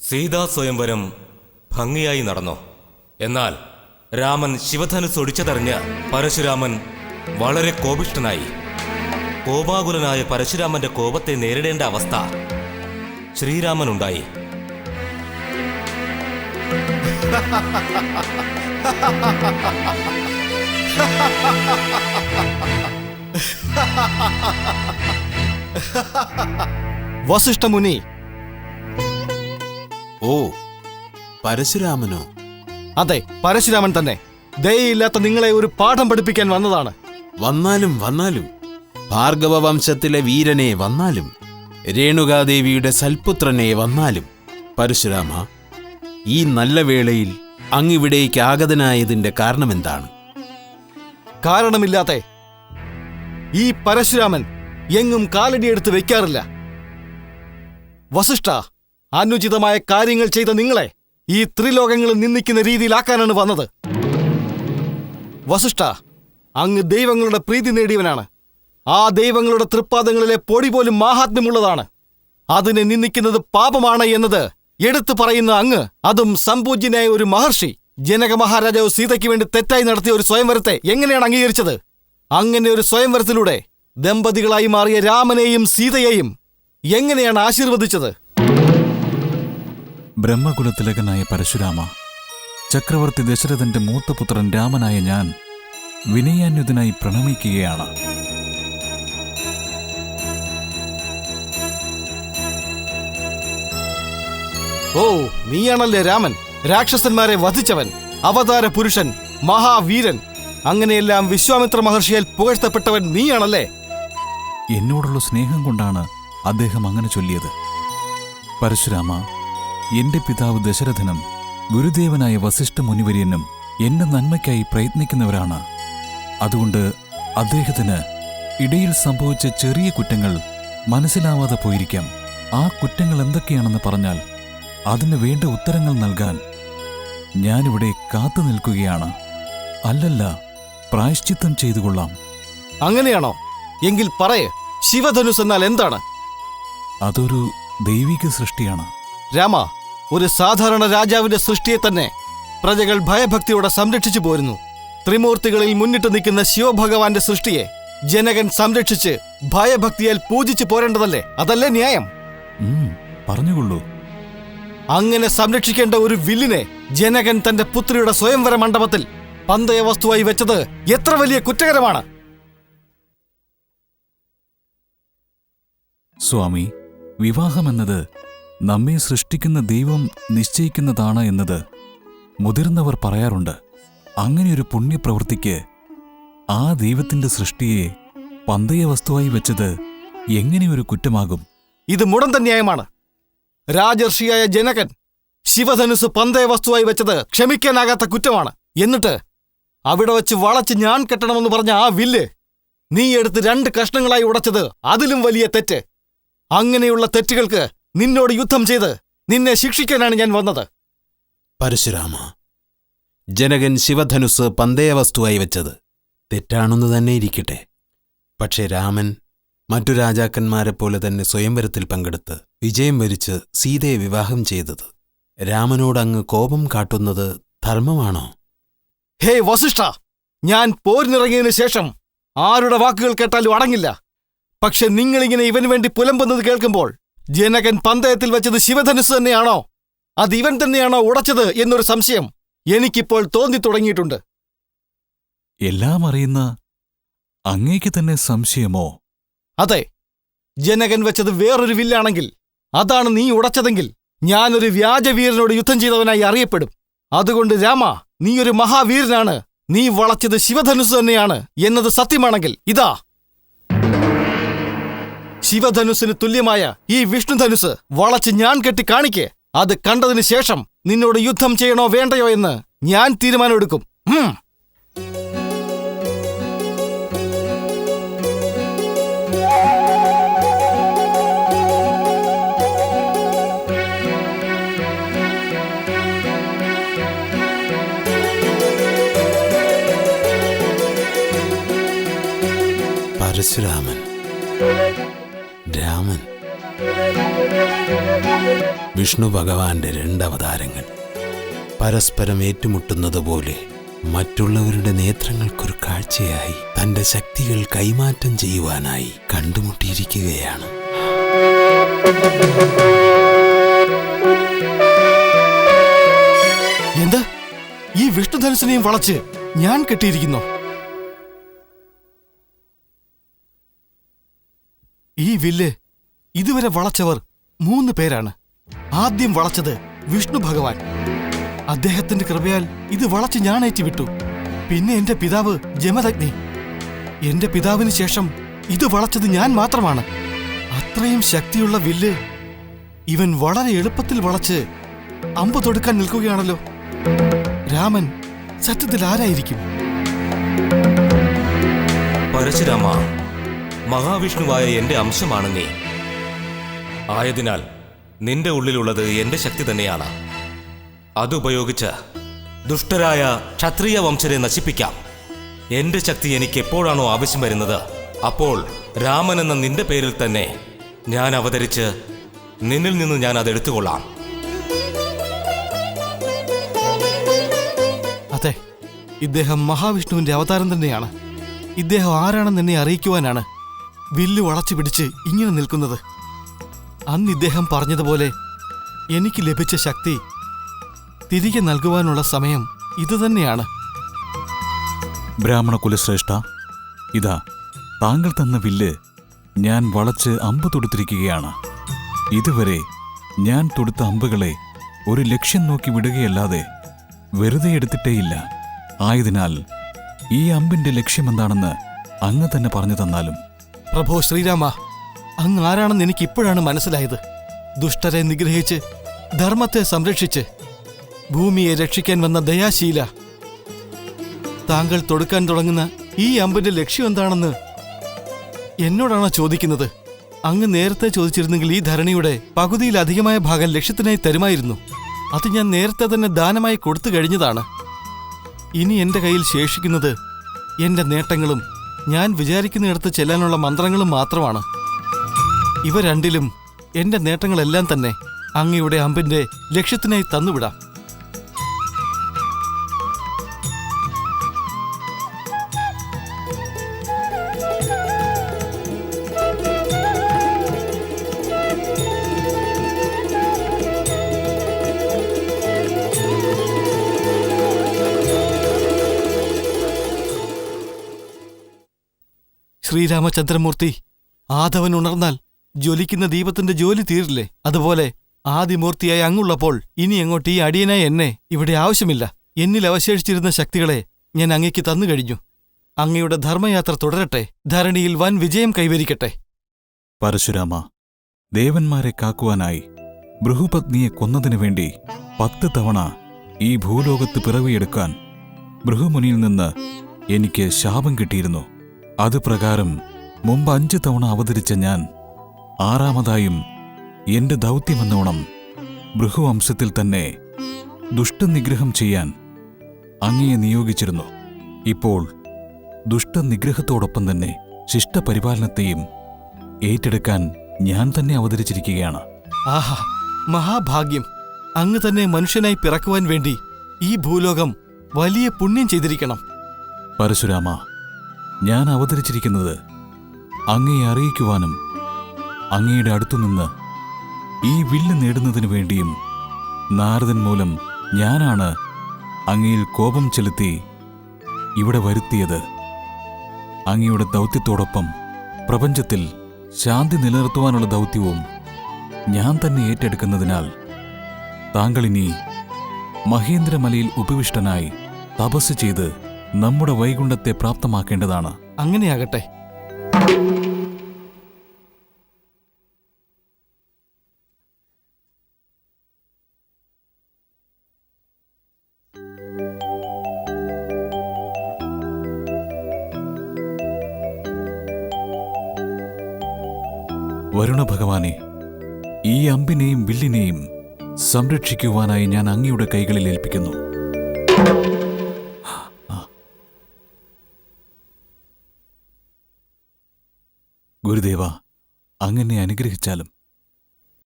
സീതാ സ്വയംവരം ഭംഗിയായി നടന്നു. എന്നാൽ രാമൻ ശിവധനുസ് ഒടിച്ചതറിഞ്ഞ് പരശുരാമൻ വളരെ കോപിഷ്ഠനായി. കോപാകുലനായ പരശുരാമന്റെ കോപത്തെ നേരിടേണ്ട അവസ്ഥ ശ്രീരാമനുണ്ടായി. വസിഷ്ഠമുനി. ഓ, പരശുരാമനോ? അതെ, പരശുരാമൻ തന്നെ. ദയയില്ലാത്ത നിങ്ങളെ ഒരു പാഠം പഠിപ്പിക്കാൻ വന്നതാണ്. വന്നാലും ഭാർഗവ വംശത്തിലെ വീരനെ വന്നാലും രേണുകാദേവിയുടെ സൽപുത്രനെ വന്നാലും പരശുരാമ, ഈ നല്ല വേളയിൽ അങ്ങിവിടേക്ക് ആഗതനായതിന്റെ കാരണമെന്താണ്? കാരണമില്ലാതെ ഈ പരശുരാമൻ എങ്ങും കാലടിയെടുത്ത് വെക്കാറില്ല. വസിഷ്ഠ, അനുചിതമായ കാര്യങ്ങൾ ചെയ്ത നിങ്ങളെ ഈ ത്രിലോകങ്ങളും നിന്ദിക്കുന്ന രീതിയിലാക്കാനാണ് വന്നത്. വസിഷ്ഠ, അങ്ങ് ദൈവങ്ങളുടെ പ്രീതി നേടിയവനാണ്. ആ ദൈവങ്ങളുടെ തൃപ്പാദങ്ങളിലെ പൊടി പോലും മാഹാത്മ്യമുള്ളതാണ്. അതിനെ നിന്ദിക്കുന്നത് പാപമാണ് എന്നത് എടുത്തു പറയുന്ന അങ്ങ്, അതും സംപൂജ്യനായ ഒരു മഹർഷി, ജനക മഹാരാജാവ് സീതയ്ക്ക് വേണ്ടി തെറ്റായി നടത്തിയ ഒരു സ്വയംവരത്തെ എങ്ങനെയാണ് അംഗീകരിച്ചത്? അങ്ങനെ ഒരു സ്വയംവരത്തിലൂടെ ദമ്പതികളായി മാറിയ രാമനെയും സീതയെയും എങ്ങനെയാണ് ആശീർവദിച്ചത്? ബ്രഹ്മകുലതിലകനായ പരശുരാമ, ചക്രവർത്തി ദശരഥന്റെ മൂത്തപുത്രൻ രാമനായ ഞാൻ വിനയാന്വിതനായി പ്രണമിക്കുകയാണ്. ഓ, നീയാണല്ലേ രാമൻ, രാക്ഷസന്മാരെ വധിച്ചവൻ, അവതാര പുരുഷൻ, മഹാവീരൻ, അങ്ങനെയെല്ലാം വിശ്വാമിത്ര മഹർഷിയാൽ പുകഴ്ത്തപ്പെട്ടവൻ നീയാണല്ലേ? എന്നോടുള്ള സ്നേഹം കൊണ്ടാണ് അദ്ദേഹം അങ്ങനെ ചൊല്ലിയത്. പരശുരാമ, എന്റെ പിതാവ് ദശരഥനും ഗുരുദേവനായ വസിഷ്ഠ മുനിവര്യനും എന്റെ നന്മയ്ക്കായി പ്രയത്നിക്കുന്നവരാണ്. അതുകൊണ്ട് അദ്ദേഹത്തിന് ഇടയിൽ സംഭവിച്ച ചെറിയ കുറ്റങ്ങൾ മനസ്സിലാവാതെ പോയിരിക്കാം. ആ കുറ്റങ്ങൾ എന്തൊക്കെയാണെന്ന് പറഞ്ഞാൽ അതിന് വേണ്ട ഉത്തരങ്ങൾ നൽകാൻ ഞാനിവിടെ കാത്തു നിൽക്കുകയാണ്. അല്ലല്ല, പ്രായശ്ചിത്തം ചെയ്തുകൊള്ളാം. അങ്ങനെയാണോ? എങ്കിൽ പറയ്, ശിവധനുസ് എന്നാൽ എന്താണ്? അതൊരു ദൈവിക സൃഷ്ടിയാണ്. രാമ, ഒരു സാധാരണ രാജാവിന്റെ സൃഷ്ടിയെ തന്നെ പ്രജകൾ ഭയഭക്തിയോടെ സംരക്ഷിച്ചു പോരുന്നു. ത്രിമൂർത്തികളിൽ മുന്നിട്ട് നിൽക്കുന്ന ശിവഭഗവാന്റെ സൃഷ്ടിയെ ജനകൻ സംരക്ഷിച്ച് ഭയഭക്തിയാൽ പൂജിച്ചു പോരേണ്ടതല്ലേ? അതല്ലേ ന്യായം? പറഞ്ഞുകൊള്ളൂ. അങ്ങനെ സംരക്ഷിക്കേണ്ട ഒരു വില്ലിനെ ജനകൻ തന്റെ പുത്രിയുടെ സ്വയംവര മണ്ഡപത്തിൽ പന്തയ വസ്തുവായി വെച്ചത് എത്ര വലിയ കുറ്റകരമാണ്! സ്വാമി, വിവാഹമെന്നത് നമ്മെ സൃഷ്ടിക്കുന്ന ദൈവം നിശ്ചയിക്കുന്നതാണ് എന്നത് മുതിർന്നവർ പറയാറുണ്ട്. അങ്ങനെയൊരു പുണ്യപ്രവൃത്തിക്ക് ആ ദൈവത്തിന്റെ സൃഷ്ടിയെ പന്തയവസ്തുവായി വെച്ചത് എങ്ങനെയൊരു കുറ്റമാകും? ഇത് മുടന്ത ന്യായമാണ്. രാജർഷിയായ ജനകൻ ശിവധനുസ് പന്തയവസ്തുവായി വെച്ചത് ക്ഷമിക്കാനാകാത്ത കുറ്റമാണ്. എന്നിട്ട് അവിടെ വച്ച് വളച്ച് ഞാൻ കെട്ടണമെന്ന് പറഞ്ഞ ആ വില്ല് നീ എടുത്ത് 2 കഷ്ണങ്ങളായി ഉടച്ചത് അതിലും വലിയ തെറ്റ്. അങ്ങനെയുള്ള തെറ്റുകൾക്ക് നിന്നോട് യുദ്ധം ചെയ്ത് നിന്നെ ശിക്ഷിക്കാനാണ് ഞാൻ വന്നത്. പരശുരാമ, ജനകൻ ശിവധനുസ് പന്തയവസ്തുവായി വെച്ചത് തെറ്റാണെന്ന് തന്നെ ഇരിക്കട്ടെ. പക്ഷേ രാമൻ മറ്റു രാജാക്കന്മാരെപ്പോലെ തന്നെ സ്വയംവരത്തിൽ പങ്കെടുത്ത് വിജയം വരിച്ച് സീതയെ വിവാഹം ചെയ്തത് രാമനോടങ്ങ് കോപം കാട്ടുന്നത് ധർമ്മമാണോ? ഹേ വസിഷ്ഠ, ഞാൻ പോരിനിറങ്ങിയതിനു ശേഷം ആരുടെ വാക്കുകൾ കേട്ടാലും അടങ്ങില്ല. പക്ഷെ നിങ്ങളിങ്ങനെ ഇവന് വേണ്ടി പുലമ്പുന്നത് കേൾക്കുമ്പോൾ ജനകൻ പന്തയത്തിൽ വെച്ചത് ശിവധനുസ് തന്നെയാണോ, അത് ഇവൻ തന്നെയാണോ ഉടച്ചത് എന്നൊരു സംശയം എനിക്കിപ്പോൾ തോന്നി തുടങ്ങിയിട്ടുണ്ട്. എല്ലാം അറിയുന്ന അങ്ങേക്ക് തന്നെ സംശയമോ? അതെ, ജനകൻ വെച്ചത് വേറൊരു വില്ലാണെങ്കിൽ, അതാണ് നീ ഉടച്ചതെങ്കിൽ ഞാനൊരു വ്യാജവീരനോട് യുദ്ധം ചെയ്തവനായി അറിയപ്പെടും. അതുകൊണ്ട് രാമ, നീയൊരു മഹാവീരനാണ്. നീ വളച്ചത് ശിവധനുസ് തന്നെയാണ് എന്നത് സത്യമാണെങ്കിൽ ഇതാ ശിവധനുസിന് തുല്യമായ ഈ വിഷ്ണുധനുസ് വളച്ച് ഞാൻ കെട്ടി കാണിക്കേ. അത് കണ്ടതിന് ശേഷം നിന്നോട് യുദ്ധം ചെയ്യണോ വേണ്ടയോ എന്ന് ഞാൻ തീരുമാനമെടുക്കും. പരശുരാമൻ, രാമൻ. വിഷ്ണു ഭഗവാന്റെ രണ്ടവതാരങ്ങൾ പരസ്പരം ഏറ്റുമുട്ടുന്നതുപോലെ മറ്റുള്ളവരുടെ നേത്രങ്ങൾക്കൊരു കാഴ്ചയായി തന്റെ ശക്തികൾ കൈമാറ്റം ചെയ്യുവാനായി കണ്ടുമുട്ടിയിരിക്കുകയാണ്. എന്ത്? ഈ വിഷ്ണുധനുസിനെയും വളച്ച് ഞാൻ കെട്ടിയിരിക്കുന്നു. ഈ വില്ല് ഇതുവരെ വളച്ചവർ 3 പേരാണ്. ആദ്യം വളച്ചത് വിഷ്ണു ഭഗവാൻ. അദ്ദേഹത്തിന്റെ കൃപയാൽ ഇത് വളച്ച് ഞാൻ ഏറ്റുവിട്ടു. പിന്നെ എന്റെ പിതാവ് ജമദഗ്നി. എന്റെ പിതാവിന് ശേഷം ഇത് വളച്ചത് ഞാൻ മാത്രമാണ്. അത്രയും ശക്തിയുള്ള വില്ല് ഇവൻ വളരെ എളുപ്പത്തിൽ വളച്ച് അമ്പ് തൊടുക്കാൻ നിൽക്കുകയാണല്ലോ. രാമൻ സത്യത്തിൽ ആരായിരിക്കും? പരശുരാമ, മഹാവിഷ്ണുവായ എന്റെ അംശമാണ് നീ. ആയതിനാൽ നിന്റെ ഉള്ളിലുള്ളത് എന്റെ ശക്തി തന്നെയാണ്. അതുപയോഗിച്ച് ദുഷ്ടരായ ക്ഷത്രിയ വംശരെ നശിപ്പിക്കാം. എന്റെ ശക്തി എനിക്ക് എപ്പോഴാണോ ആവശ്യം വരുന്നത്, അപ്പോൾ രാമൻ എന്ന നിന്റെ പേരിൽ തന്നെ ഞാൻ അവതരിച്ച് നിന്നിൽ നിന്ന് ഞാൻ അതെടുത്തുകൊള്ളാം. അതെ, ഇദ്ദേഹം മഹാവിഷ്ണുവിന്റെ അവതാരം തന്നെയാണ്. ഇദ്ദേഹം ആരാണെന്ന് എന്നെ അറിയിക്കുവാനാണ് വില്ല് വളച്ചു പിടിച്ച് ഇങ്ങനെ നിൽക്കുന്നത്. അന്ന് ഇദ്ദേഹം പറഞ്ഞതുപോലെ എനിക്ക് ലഭിച്ച ശക്തി തിരികെ നൽകുവാനുള്ള സമയം ഇതുതന്നെയാണ്. ബ്രാഹ്മണ കുലശ്രേഷ്ഠ, ഇതാ താങ്കൾ തന്ന വില്ല് ഞാൻ വളച്ച് അമ്പ് തൊടുത്തിരിക്കുകയാണ്. ഇതുവരെ ഞാൻ തൊടുത്ത അമ്പുകളെ ഒരു ലക്ഷ്യം നോക്കി വിടുകയല്ലാതെ വെറുതെ എടുത്തിട്ടേയില്ല. ആയതിനാൽ ഈ അമ്പിന്റെ ലക്ഷ്യമെന്താണെന്ന് അങ്ങ് തന്നെ പറഞ്ഞു തന്നാലും. പ്രഭോ ശ്രീരാമ, അങ്ങ് ആരാണെന്ന് എനിക്ക് ഇപ്പോഴാണ് മനസ്സിലായത്. ദുഷ്ടരെ നിഗ്രഹിച്ച് ധർമ്മത്തെ സംരക്ഷിച്ച് ഭൂമിയെ രക്ഷിക്കാൻ വന്ന ദയാശീല. താങ്കൾ തൊടുക്കാൻ തുടങ്ങുന്ന ഈ അമ്പിന്റെ ലക്ഷ്യം എന്താണെന്ന് എന്നോടാണോ ചോദിക്കുന്നത്? അങ്ങ് നേരത്തെ ചോദിച്ചിരുന്നെങ്കിൽ ഈ ധരണിയുടെ പകുതിയിലധികമായ ഭാഗം ലക്ഷ്യത്തിനായി തരുമായിരുന്നു. അത് ഞാൻ നേരത്തെ തന്നെ ദാനമായി കൊടുത്തു കഴിഞ്ഞതാണ്. ഇനി എന്റെ കയ്യിൽ ശേഷിക്കുന്നത് എന്റെ നേട്ടങ്ങളും ഞാൻ വിചാരിക്കുന്നിടത്ത് ചെല്ലാനുള്ള മന്ത്രങ്ങളും മാത്രമാണ്. ഇവ രണ്ടിലും എന്റെ നേട്ടങ്ങളെല്ലാം തന്നെ അങ്ങയുടെ അമ്പിന്റെ ലക്ഷ്യത്തിനായി തന്നുവിടാം. ശ്രീരാമചന്ദ്രമൂർത്തി, ആദവൻ ഉണർന്നാൽ ജ്വലിക്കുന്ന ദീപത്തിന്റെ ജോലി തീരില്ലേ? അതുപോലെ ആദിമൂർത്തിയായി അങ്ങുള്ളപ്പോൾ ഇനി അങ്ങോട്ട് ഈ അടിയനായ എന്നെ ഇവിടെ ആവശ്യമില്ല. എന്നിൽ അവശേഷിച്ചിരുന്ന ശക്തികളെ ഞാൻ അങ്ങയ്ക്ക് തന്നു കഴിഞ്ഞു. അങ്ങയുടെ ധർമ്മയാത്ര തുടരട്ടെ, ധരണിയിൽ വൻ വിജയം കൈവരിക്കട്ടെ. പരശുരാമ, ദേവന്മാരെ കാക്കുവാനായി ബൃഹുപത്നിയെ കൊന്നതിനു വേണ്ടി 10 തവണ ഈ ഭൂലോകത്ത് പിറവിയെടുക്കാൻ ബൃഹുമുനിയിൽ നിന്ന് എനിക്ക് ശാപം കിട്ടിയിരുന്നു. അതുപ്രകാരം മുമ്പ് 5 തവണ അവതരിച്ച ഞാൻ 6ാമതായും എന്റെ ദൗത്യമെന്നോണം ബൃഹുവംശത്തിൽ തന്നെ ദുഷ്ടനിഗ്രഹം ചെയ്യാൻ അങ്ങയെ നിയോഗിച്ചിരുന്നു. ഇപ്പോൾ ദുഷ്ടനിഗ്രഹത്തോടൊപ്പം തന്നെ ശിഷ്ടപരിപാലനത്തെയും ഏറ്റെടുക്കാൻ ഞാൻ തന്നെ അവതരിച്ചിരിക്കുകയാണ്. ആഹാ, മഹാഭാഗ്യം! അങ്ങ് തന്നെ മനുഷ്യനായി പിറക്കുവാൻ വേണ്ടി ഈ ഭൂലോകം വലിയ പുണ്യം ചെയ്തിരിക്കണം. പരശുരാമ, ഞാൻ അവതരിച്ചിരിക്കുന്നത് അങ്ങയെ അറിയിക്കുവാനും അങ്ങയുടെ അടുത്തുനിന്ന് ഈ വില്ല് നേടുന്നതിനു വേണ്ടിയും. നാരദൻ മൂലം ഞാനാണ് അങ്ങയിൽ കോപം ചെലുത്തി ഇവിടെ വരുത്തിയത്. അങ്ങയുടെ ദൗത്യത്തോടൊപ്പം പ്രപഞ്ചത്തിൽ ശാന്തി നിലനിർത്തുവാനുള്ള ദൗത്യവും ഞാൻ തന്നെ ഏറ്റെടുക്കുന്നതിനാൽ താങ്കളിനി മഹേന്ദ്രമലയിൽ ഉപവിഷ്ടനായി തപസ് ചെയ്ത് നമ്മുടെ വൈകുണ്ഠത്തെ പ്രാപ്തമാക്കേണ്ടതാണ്. അങ്ങനെയാകട്ടെ. വരുണഭഗവാനെ, ഈ അമ്പിനെയും വില്ലിനെയും സംരക്ഷിക്കുവാനായി ഞാൻ അങ്ങയുടെ കൈകളിൽ ഏൽപ്പിക്കുന്നു. ഗുരുദേവ, അങ്ങനെ അനുഗ്രഹിച്ചാലും.